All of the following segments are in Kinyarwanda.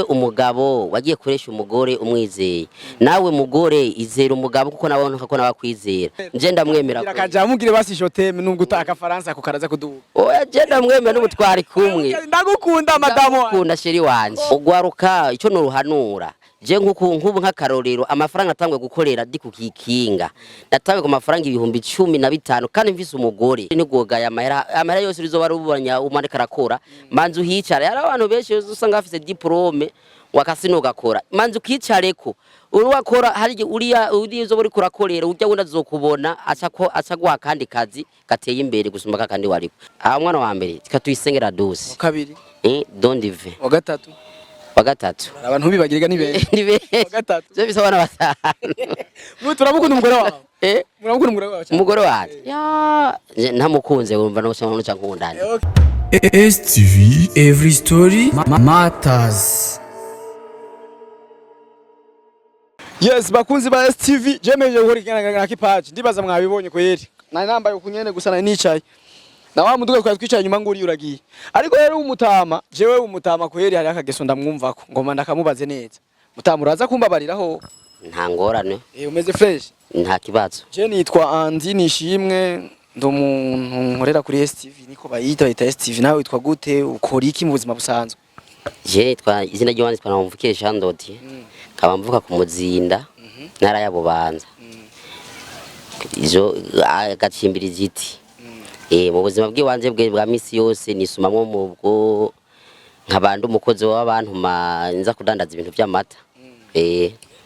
wewe umugabo wagiye kuresha umugore umwizeye nawe mugore izera umugabo kuko nabona ko nabakwizera nje ndamwemera ko akajamugire basishoteme nubwo utaka Faransa ko karaza kuduga oya je ndamwemera n'ubutwari kumwe ndagukunda madamo ndagukunda sheri wanje ugwaruka ico nuruhanura je nk'ubu nk'akarorero amafaranga atangwe gukorera ndi kukikinga natangwe ku mafaranga 1015 kandi mfise umugore ni gogaya amahera yose rizoba rubanya umane karakora manzu hicara yari abantu benshi usanga afise diplome wakasino gakora manzu kicareko uruwakora hari uriya uzo buri kurakorera ujya wenda zokubona acagwa kandi kazi gateye imbere gusumba kandi wariko aha mwana wa mbere tukatuyisengera dose kabiri dondive wa gatatu abantu bibagirega ni benshi wa gatatu je bisabana batanu turabukunda umugore wawe murabukunda umugore wawe ya ntamukunze urumva no cyangwa nkundane STV every story matters. Yes bakunzi ba STV jemeje guhurikana na kipaji ndibaza mwabibonye ko yeri na nambaye ukunyene gusa na nicaye na wa muduga kwa twicaye nyuma nguri uragiye ariko rero umutama jewe umutama ko yeri hari akageso ndamwumvako ngoma ndakamubaze neza mutama uraza kumbabariraho nta ngorane umeze fresh nta kibazo je nitwa Andi nishimwe ndomuntu nkorera kuri STV niko bayita STV nawe witwa gute ukora iki mu buzima busanzwe je nitwa izina ryo wanditswe na Mvyeyi Jean Dodier kaba mvuka ku muzinda nara ya Bubanza izo agacimbira igiti mu buzima bw'iwanje bwa misi yose nisumamwo mu bwo nk'abantu umukozi w'abantu nza kudandaza ibintu by'amata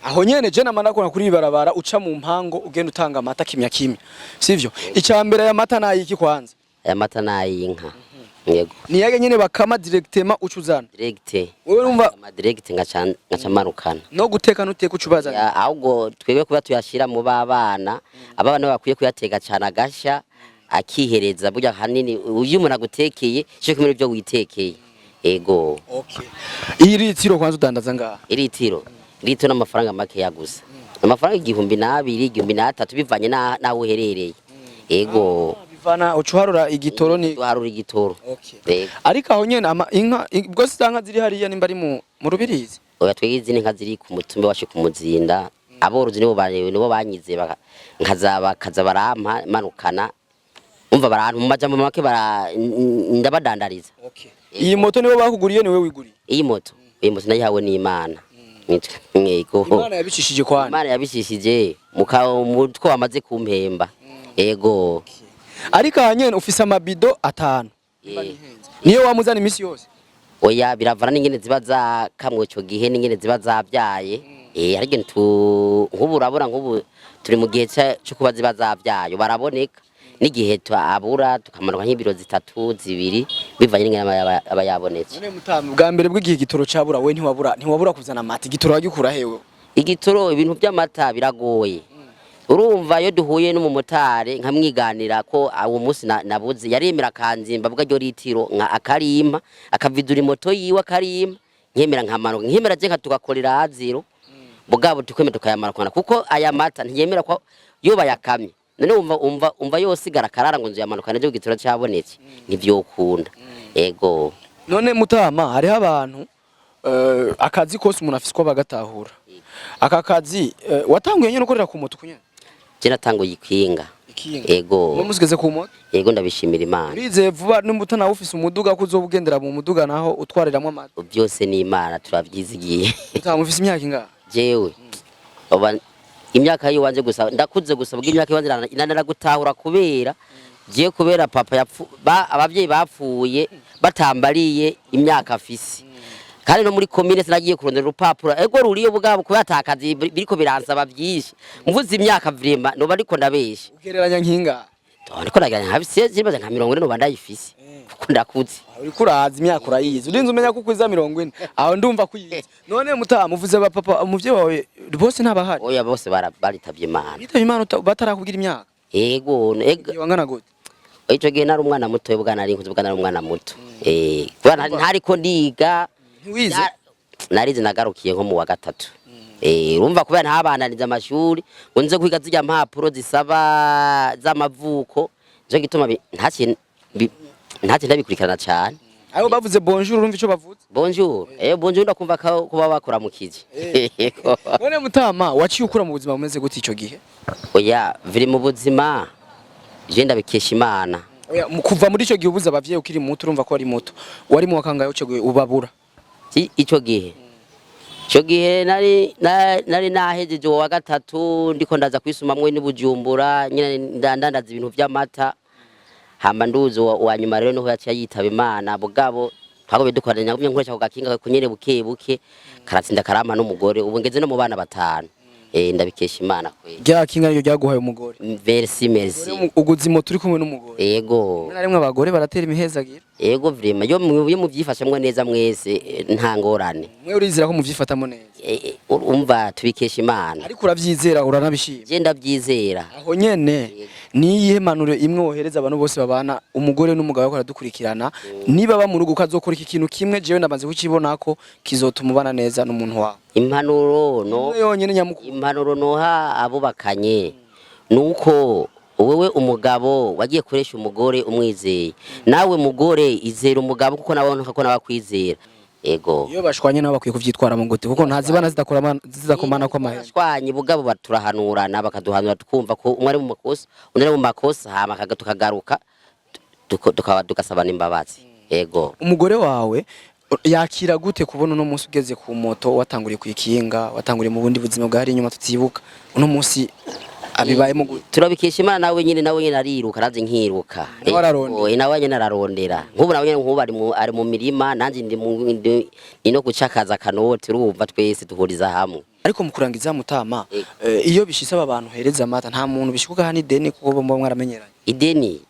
aho nyene je namana ko kuri barabara uca mu mpango ugenda utanga amata kimya sivyo icambere ya mata nayiki kwanza aya mata nayinka yego ni yage nyene bakama directement ucuzana direct wewe urumva ama direct ngacamarukana no guteka nuteka ucubazana ahubwo twebwe kuba tuyashira mu babana abana bakwiye kuyateka cyane agasha akihereza burya hanini uyu umuntu agutekeye cyo kumira ibyo witekeye ego okay iri tiro kwanza udandaza ngaha iri tiro rito n'amafaranga make yagusa amafaranga 2002 2003 bivanye nawe uherereye ego bivana ucuharura igitoro ni uharura igitoro okay ariko aho nyene inka ubwo sitanka ziri hariya nimba ari mu rubirizi oya twegize inka ziri ku mutumbe washe ku muzinda aborozi nibo banyize kaza barampa manukana umva barantu mu majambo make ndabadandariza okay iyi moto nibo bakuguriye niwe wiguriye iyi moto nayihawe n'Imana Yego Imana yabishishije kwana Imana yabishishije mutwe wamaze kumpemba yego ariko hanyene ufise amabido 5 niyo wamuzana imisi yose oya biravana n'ingene ziba za kamwe cyo gihe n'ingene ziba zabyaye harige nk'ubu urabura nk'ubu turi mu gihe cyo kuba ziba zabyaye baraboneka n'igihe abura tukamanuka nk'ibiro 3 2 bivanye n'ingene aba yabonetse none mutamu bwa mbere bw'igihe gitoro cabura we ntiwabura kuzana amata igitoro wagikura hewe igitoro ibintu by'amata biragoye urumva yo duhuye n'umumotari nkamwiganira ko uwo munsi nabuze yaremera kanzimba bwa ryo litiro nka akarimpa akavidura moto yiwe akarimpa nkemera nkamanuka nkemera je nkatugakorera aziro bugabo tukweme tukayamanuka kuko aya mata ntiyemera ko yo bayakamye none umva yose igarakarara ngo nzu yamanukana je gitoro cyabonetse ntivyokunda ego none mutama hari abantu akazi kose umuntu afise ko bagatahura aka kazi watanguye nyene ukorera ku moto kunyene je natanguye ikinga ego no musigeze ku moto ego ndabishimira Imana bize vuba n'imbuto nawe ufise umuduga kuzobugendera mu muduga naho utwariramwe amata byose ni Imana turabyizigiye mutama ufise imyaka ingahe jewe imyaka yiwanje gusa ndakuze gusa bw'imyaka yiwanje inanira gutahura kubera je kubera papa abavyeyi bapfuye batambariye imyaka afise kandi no muri commune sinagiye kurondera urupapuro ego ruriyo bugabo kubatakazi biriko biransaba byinshi mvuze imyaka vrema no bariko ndabesha ugereranya nkinga ariko naganya habise zibaza nka 40 no bandayifise kuko ndakuze uri kuraza imyaka urayizi urinze umenya ko kwiza 40 aho ndumva kuyizi none mutamuvuze ba papa umuvyeyi wawe bose ntabahari oya bose baritavye Imana bitavye Imana batarakubwira imyaka ego wangana gute ico gihe nari umwana muto bwana ari nkuze bwana ari umwana muto bwana ntariko ndiga ntiwize narize nagarukiye nko mu wa gatatu urumva kubera ntabananiza amashuri ngo nze kwiga zijya mpapuro zisaba z'amavuko nje gituma ntakintu ndabikurikirana cyane Ayo bavuze bonjour urumva ico bavuze? Bonjour. Bonjour ndakumva ko kuba bakora mu kije. None mutama waciye ukura mu buzima bumeze gute ico gihe? Oya, viri mu buzima. Je ndabikesha Imana. Oya kuva muri ico gihe ubuza abavyeyi ukiri muto urumva ko ari muto. Wari mu wakangaye ico gihe ubabura? Ico gihe. Ico gihe nari nahejeje wa gatatu ndiko ndaza kwisumamwe n'Ibujumbura nyine ndandaza ibintu vy'amata. Hamba nduzo wa nyuma rero niho yaciye yitaba Imana bugabo twagobe dukoranya ngumye nkoresha ku gakinga kunyere buke karatsinda karama n'umugore ubu ngeze no mu bana batanu ndabikesha Imana kwe rya kinga ryo ryaguhaye umugore merci uguzi moto uri kumwe n'umugore yego narimwe abagore baratera imihezagiro yego vrema yo muvyifashemwe neza mwese nta ngorane mwe urizira ko muvyifatamo neza umva tubikesha Imana ariko uravyizera uranabishima je ndavyizera aho nyene niyihe manuro imwe wohereza abantu bose babana umugore n'umugabo bakora dukurikirana niba ba mu rugo kazokora iki kintu kimwe jewe ndabanze kukibonako kizotuma ubana neza n'umuntu wawe impanuro no yonyene nyamukuru impanuro noha abubakanye nuko wewe umugabo wagiye kuresha umugore umwizeye nawe mugore izera umugabo kuko nabona ko nabakwizera ego iyo bashwanye nabo bakwiye kuvyitwara mu gute kuko ntazibana zidakomana ko amahe bashwanye bugabo baturahanurana bakaduhanura tukumva ko umwe ari mu makosa undi ari mu makosa hama tukagaruka tukasabana imbabazi ego umugore wawe yakira gute kubona uno munsi ugeze ku moto watanguriye kuyikinga watanguriye mu bundi buzima bwari inyuma tutibuka uno munsi abibayemo gute turabikesha Imana nawe nyine ariruka naze nkiruka nawe nyine ararondera nk'ubu nawe nyine nk'ubu ari mu mirima nanjye ndi no gucakaza kanoti urumva twese duhuriza hamwe ariko mu kurangiza mutama iyo bishise abantu hereza amata nta muntu bishikuka hani deni kuko bomba mwaramenyeranye ideni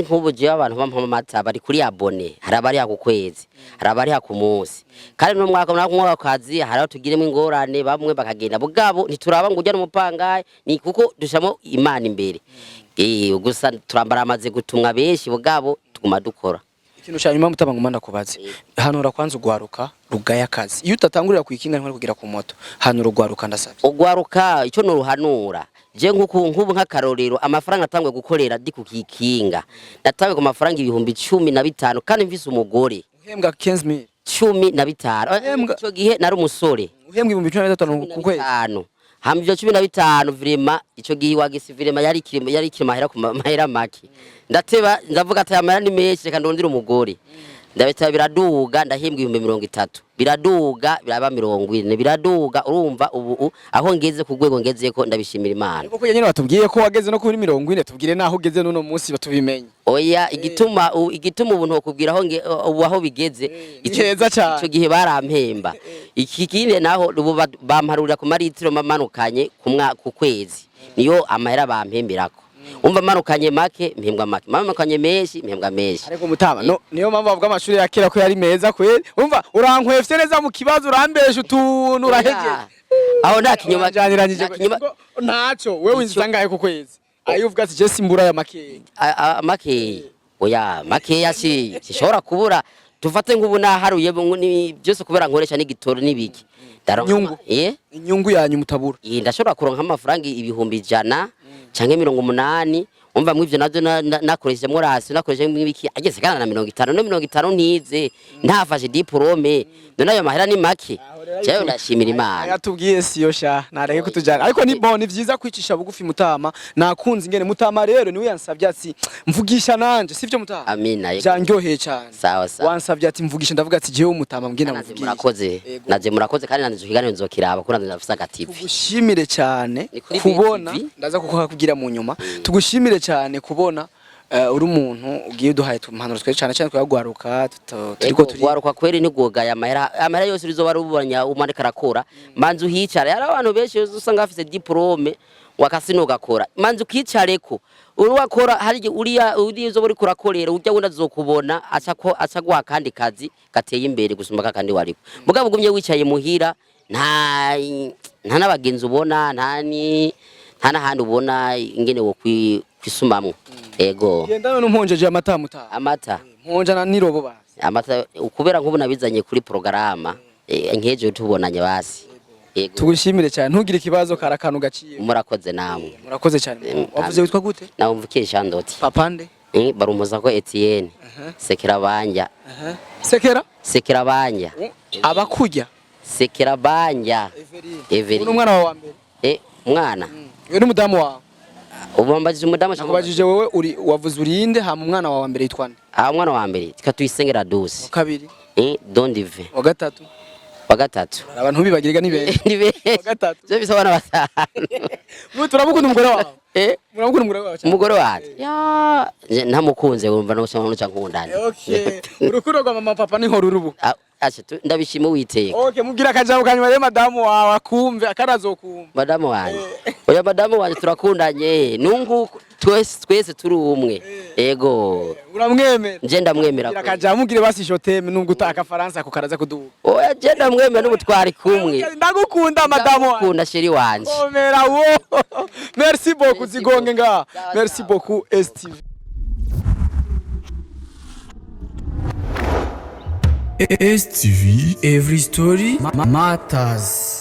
nk'ubu je abantu bampa amata bari kuri abone hari abari ku kwezi hari abari ku munsi kandi no mwaka kazi hari tugiremo ingorane bamwe bakagenda bugabo ntituraba ngo ujya n'umupangaye ni kuko dushamo Imana imbere gusa turambara amaze gutumwa benshi bugabo tuguma dukora ikintu cyanyuma mutaba ngo manda kubaze hano urakwanza ugwaruka rugaya akazi iyo utatangurira kuyikinga ntwari kugira ku moto hano urugwaruka ndasabye ugwaruka icyo no ruhanura je nk'ubu nk'akarorero amafaranga atangwe gukorera di kukikinga natangwe ku mafaranga 15,000 kandi mfise umugore uhembwa 15,000 15 icyo gihe nari umusore uhembwa 15,000 ku kwezi hama ivyo 15 vrema ico gihe wagisi vrema yari kirima ku mahera make ndateba ndavuga ati amara ni menshi reka ndondira umugore ndabeta biraduga ndahembwa 30,000 biraduga biraba 40 biraduga urumva ubu aho ngeze ku rwego ngezeko ndabishimira Imana kuko nyene batubwiye ko wageze no kuri 40 tubwire naho ugeze n'uno munsi batubimenye oya igituma ubuntu okubwira aho bigeze ico gihe barampemba iki kindi naho bamparurira ku maritiro mamanukanye ku kwezi niyo amahera bampemberako umva manukanye make mpembwa make manukanye menshi mpembwa menshi ariko mutama niyo mpamvu bavuga amashuri ya kera ko yari meza kweli umva urankwefye neza mu kibazo urambesha utuntu uraheje aho nta kinyoma ntaco wewe winzangaye ku kwezi ayo uvuga ati je simbura ya make oya make yashi sishobora kubura tufate nk'ubu naharuye byose kubera nkoresha n'igitoro n'ibiki inyungu yanyu mutabura ndashobora kuronka amafaranga 100 canke 80 umva mwivyo nazo nakoreshejemo rasi nakoreshejemo ibiki ageze kana na 50 ntize ntafashe diplome none ayo mahera ni make cyayo ndashimira Imana yatubwiye siyo sha nareke kutujana ariko ni bon vyiza kwicisha bugufi mutama nakunze ingene mutama rero niwe yansavye ati mvugisha nanje sivyo mutama amina jangoheye cyane sawa wansavye ati mvugisha ndavuga ati jewe mutama mbwina mvugisha murakoze kandi nanje kiganiro nzokiraba kuko ndafisa gativi tugushimire cyane kubona ndaza kuko kugira mu nyuma tugushimire cyane kubona uri umuntu ugiye duhaye tumpanuro twe cyane cyane twagwaruka turiko gwaruka kweri ni gogaya amahera yose rizo barubanya umandika rakora manzu hicara yari abantu benshi usanga afise diplome wakasino gakora manzu kicareko uri wakora hari urizo bari kurakorera ujya wunda zokubona acagwa kandi kazi gateye imbere gusumba kandi wariko mugabo gumye wicaye muhira nta nabagenzi ubona nta n'ahandi ubona ingene wo kwisumamwe ego gendana n'umponjeje amata mponjana nirobo basi amata ukubera nk'ubu nabizanye kuri programa nkeje tubonanye basi ego tugushimire cyane ntugire ikibazo karakanu gaciye murakoze namwe murakoze cyane wavuze witwa gute nawe mvukiye Jean Doti papande barumuza ko Etienne sekera banja sekera banja abakurya sekera banja Everine umwana wawe wa mbere umwana uyu ni umudamu wawe ubambajije umudamu nakubajije wewe wavuze urinde ha umwana wawe wa mbere yitwa nde umwana wa mbere tukatuyisengera Dusi wa kabiri Dondive wa gatatu abantu bibagirega ni benshi wa gatatu je bisabana batanu turabukunda umugore wawe murabukunda umugore wawe umugore wawe ya ntamukunze wumva no cyangwa nkundane urukundo rwa mama papa ni horurubu Acha ndabishima witeka. Okay, mubwira akajambo kanyuma ye madamu wawe akumve akarazokumva. Madamu wanje. Oya madamu wanje turakundanye. Nungu twese turi umwe. Ego. Uramwemera? Nje ndamwemera. Mubwira akajambo mugire basi shoteme nungu utaka Faransa ko karaza kuduga. Oya je ndamwemera n'ubutwari kumwe. Ndagukunda madamu wanje. Ndagukunda sheri wanje. Komera wo. Merci beaucoup zigonge nga. Merci beaucoup STV. STV, every story matters.